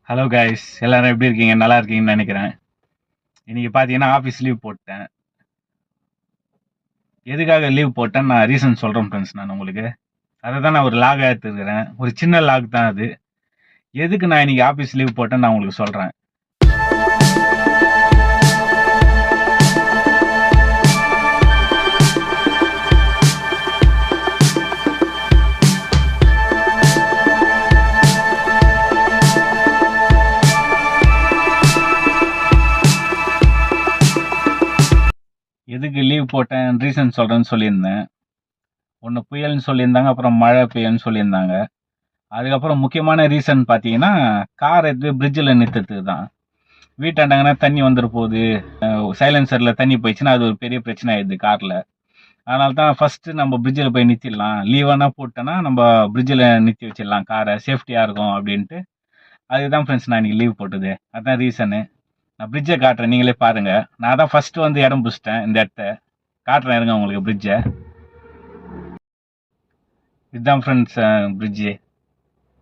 Hello guys, எல்லாரும் எப்படி இருக்கீங்க? நல்லா இருக்கீங்கன்னு நினைக்கிறேன். இன்னைக்கு பார்த்தீங்கன்னா ஆஃபீஸ் லீவ் போட்டேன். எதுக்காக லீவ் போட்டேன்னு நான் ரீசன் சொல்கிறேன் ஃப்ரெண்ட்ஸ். நான் உங்களுக்கு அதை தான் நான் ஒரு லாக் எடுத்துருக்கிறேன். ஒரு சின்ன லாக் தான் அது. எதுக்கு நான் இன்னைக்கு ஆஃபீஸ் லீவ் போட்டேன்னு நான் உங்களுக்கு சொல்கிறேன். எதுக்கு லீவ் போட்டேன் ரீசன் சொல்கிறேன்னு சொல்லியிருந்தேன். ஒன்று புயல்னு சொல்லியிருந்தாங்க, அப்புறம் மழை பெய்யும்னு சொல்லியிருந்தாங்க. அதுக்கப்புறம் முக்கியமான ரீசன் பார்த்தீங்கன்னா கார் எடுத்து பிரிட்ஜில் நிறுத்துறதுக்கு தான். வீட்டாண்டாங்கன்னா தண்ணி வந்துட போகுது, சைலன்சரில் தண்ணி போயிடுச்சுன்னா அது ஒரு பெரிய பிரச்சனை ஆயிடுது காரில். அதனால தான் ஃபஸ்ட்டு நம்ம பிரிட்ஜில் போய் நிறுத்திடலாம், லீவானா போட்டோன்னா நம்ம பிரிட்ஜில் நிறுத்தி வச்சிடலாம் காரை, சேஃப்டியாக இருக்கும் அப்படின்ட்டு. அதுதான் ஃப்ரெண்ட்ஸ் நான் இன்னைக்கு லீவ் போட்டது. அதுதான் ரீசனு. நான் பிரிட்ஜை காட்டுறேன், நீங்களே பாருங்கள். நான் தான் ஃபஸ்ட்டு வந்து இடம் பிடிச்சிட்டேன். இந்த இடத்த காட்டுறேன் இருங்க உங்களுக்கு பிரிட்ஜை. இதுதான் ஃப்ரெண்ட்ஸ் பிரிட்ஜு.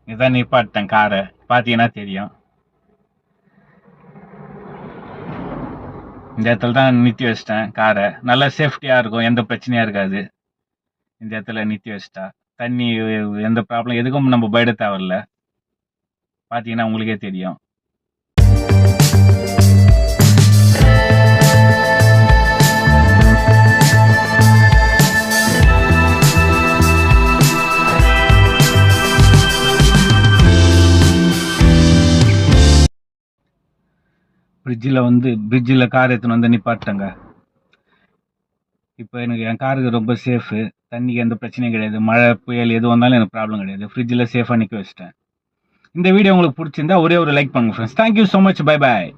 இதுதான் நிப்பாட்டேன் காரை, பார்த்தீங்கன்னா தெரியும். இந்த இடத்துல தான் நிறுத்தி வச்சிட்டேன் காரை. நல்லா சேஃப்டியாக இருக்கும், எந்த பிரச்சனையாக இருக்காது. இந்த இடத்துல நிறுத்தி வச்சிட்டா தண்ணி எந்த ப்ராப்ளம் எதுக்கும் நம்ம பயப்பட தேவையில்ல. பார்த்தீங்கன்னா உங்களுக்கே தெரியும். பிரிட்ஜில் கார் எடுத்துன்னு வந்து நிப்பாட்டங்க. இப்போ எனக்கு என் காருக்கு ரொம்ப சேஃபு. தண்ணிக்கு எந்த பிரச்சனையும் கிடையாது. மழை புயல் எது வந்தாலும் எனக்கு ப்ராப்ளம் கிடையாது. ஃப்ரிட்ஜில் சேஃபாக நிற்க வச்சிட்டேன். இந்த வீடியோ உங்களுக்கு பிடிச்சிருந்தா ஒரே ஒரு லைக் பண்ணுங்க friends. Thank you so much. Bye bye.